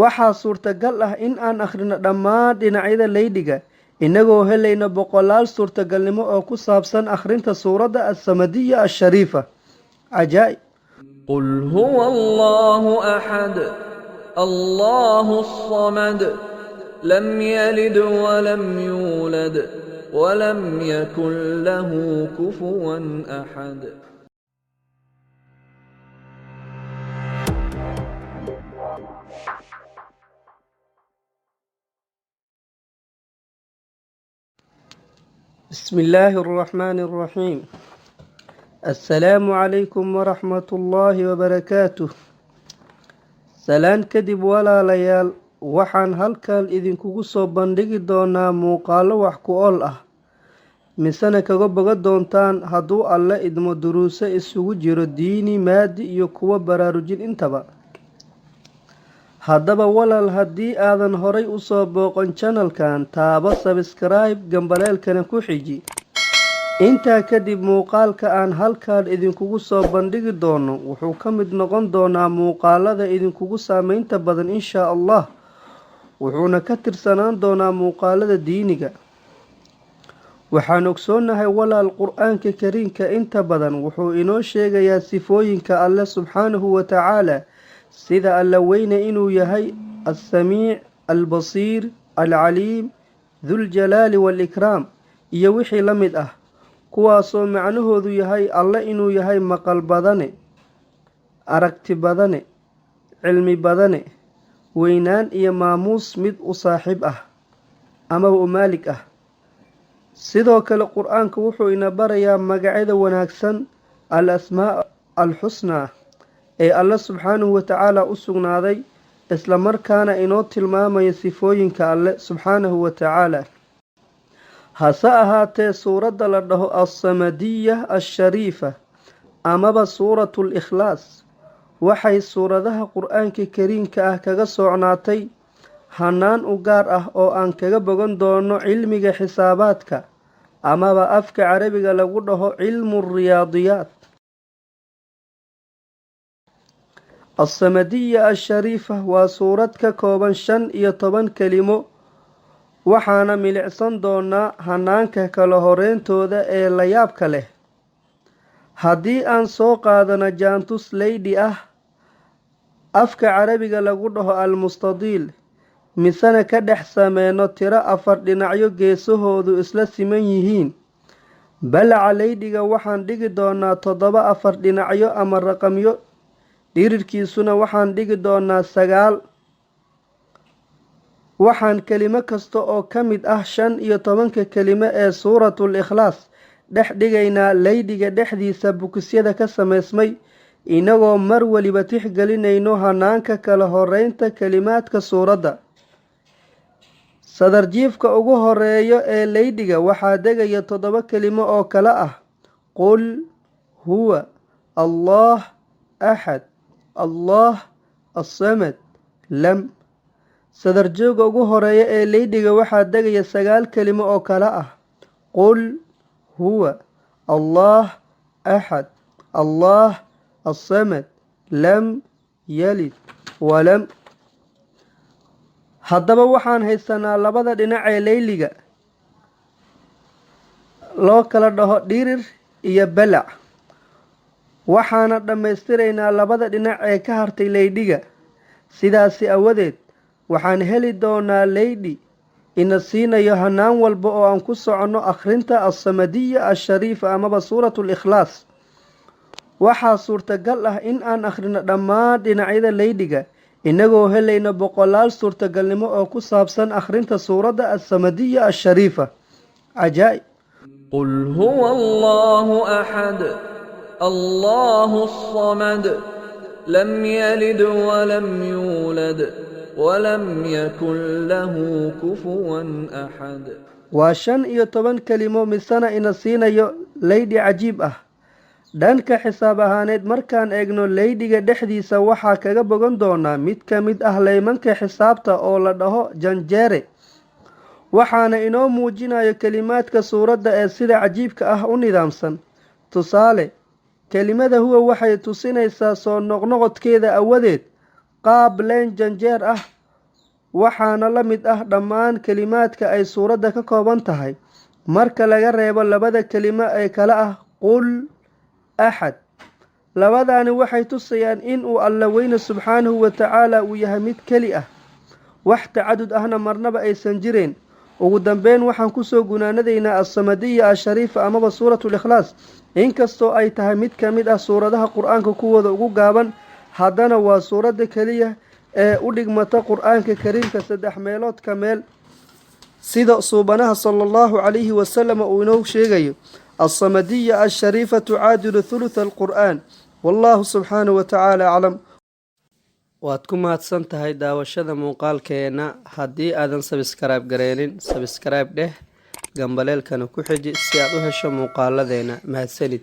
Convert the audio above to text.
waxaa suurtagal ah in aan akhrino dhammaan dhinacyada laydiga inagoo helayna boqolaal suurtagalnimo oo ku saabsan akhrinta suuradda assamadiya ashariifa. cajaa'ib. قل هو الله أحد الله الصمد لم يلد ولم يولد ولم يكن له كفوا أحد. بسم الله الرحمن الرحيم. السلام عليكم ورحمة الله وبركاته. سلام كدب ولا ليال waxaan halkan idinkugu soo bandhigi doonaa muuqaalo wax ku ool ah misena kaga boga doontaan hadduu alle idmo duruuso isugu jiro diini, maadi iyo kuwa baraarujin intaba. haddaba walaal, haddii aadan horay usoo booqan channelkan, taabo subscribe, gambaleelkana ku xiji. intaa kadib muuqaalka aan halkan idinkugu soo bandhigi doono wuxuu ka mid noqon doonaa muuqaalada idinkugu saameynta badan insha allah, wuxuuna ka tirsanaan doonaa muuqaalada diiniga. waxaan ogsoonahay walaal, qur-aanka kariimka inta badan wuxuu inoo sheegayaa sifooyinka alle subxaanahu wa tacaala, sida alla weyne inuu yahay assamiic, albasiir, alcaliim, duljalaali waalikraam iyo wixii la mid ah, kuwaasoo macnahoodu yahay alle inuu yahay maqal badane, aragti badane, cilmi badane, weynaan iyo maamuus mid u saaxiib ah amaba u maalig ah. sidoo kale qur-aanka wuxuu ina barayaa magacyada wanaagsan, al asmaa alxusnaa ee alle subxaanahu wa tacaala u sugnaaday, isla markaana inoo tilmaamaya sifooyinka alle subxaanahu wa tacaala. hase ahaatee, suuradda la dhaho assamadiya ashariifa amaba suuratu likhlaas waxay suuradaha qur-aanka kariimka ah kaga socnaatay hanaan u gaar ah oo aan kaga bogan doono cilmiga xisaabaadka amaba afka carabiga lagu dhaho cilmu riyaadiyaat. assamadiya ashariifa waa suurad ka kooban 15 kelimo, waxaana milicsan doonaa hanaanka kala horeyntooda ee la yaabka leh. haddii aan soo qaadano jaantus leydi ah, afka carabiga lagu dhaho almustadiil, misena ka dhex sameyno tiro 4 dhinacyo geesahoodu isla siman yihiin. balaca leydiga waxaan dhigi doonaa 7 4 dhinacyo ama raqamyo, dhirirkiisuna waxaan dhigi doonaa 9. waxaan kelimo kasta oo ka mid ah 15 kelimo ee suuratul ikhlaas dhex dhigaynaa leydiga dhexdiisa bukisyada ka samaysmay, inagoo mar waliba tixgelinayno hanaanka kala horeynta kelimaadka suuradda. sadarjiifka ugu horeeyo ee leydiga waxaa degaya 7 kelimo oo kale ah: qul huwa allah axad, allah assamad, lam. sadarjooga ugu horeeya ee leydiga waxaa degaya 9 kelimo oo kale ah: qul huwa allah axad, allah assamad, lam yalid walam. haddaba waxaan haysanaa labada dhinac ee leyliga loo kala dhaho dhirir iyo balac, waxaana dhammaystiraynaa labada dhinac ee ka hartay leydhiga. sidaasi awadeed waxaan heli doonaa leydi ina siinayo hanaan walba oo aan ku soconno akhrinta assamadiya ashariifa amaba suuratu likhlaas. waxaa suurtagal ah in aan akhrino dhammaan dhinacyada leydiga inagoo helayna boqolaal suurtagalnimo oo ku saabsan akhrinta suuradda assamadiya ashariifa. cajaa'ib. قل هو الله أحد الله الصمد لم يلد ولم يولد ولم يكن له كفوا أحد. waa 15 kelimo misana ina siinayo leydi cajiib ah. dhanka xisaab ahaaneed markaan eegno leydiga dhexdiisa waxaa kaga bogan doonaa mid ka mid ah leymanka xisaabta oo la dhaho janjeere, waxaana inoo muujinayo kelimaadka suuradda ee sida cajiibka ah u nidaamsan. tusaale, kelimada huwa waxay tusinaysaa soo noqnoqodkeeda awadeed qaab leyn janjeer ah waxaana la mid ah dhammaan kelimaadka ay suuradda ka kooban tahay marka laga reebo labada kelimo ee kale ah qul axad. labadaani waxay tusayaan in uu alla weyne subxaanahu wa tacaala uu yahay mid keli ah, wax tacadud ahna marnaba aysan jireen. ugu dambeyn waxaan kusoo gunaanadaynaa assamadiya ashariifa amaba suuratul ikhlaas, inkastoo ay tahay mid ka mid ah suuradaha qur-aanka kuwooda ugu gaaban, haddana waa suuradda keliya ee u dhigmata qur-aanka kariimka 3 meelood ka meel, sida suubanaha sala allahu calayhi wasalam uu inoo sheegayo assamadiya ashariifa tucaadilu thulutha alqur'aan. wallahu subxaanahu wa tacaala aclam. waad ku mahadsan tahay daawashada muuqaalkeena. haddii aadan sabskrayb gareenin, sabskrayb dheh, gambaleelkana ku xiji si aad u hesho muuqaaladeena. mahadsanid.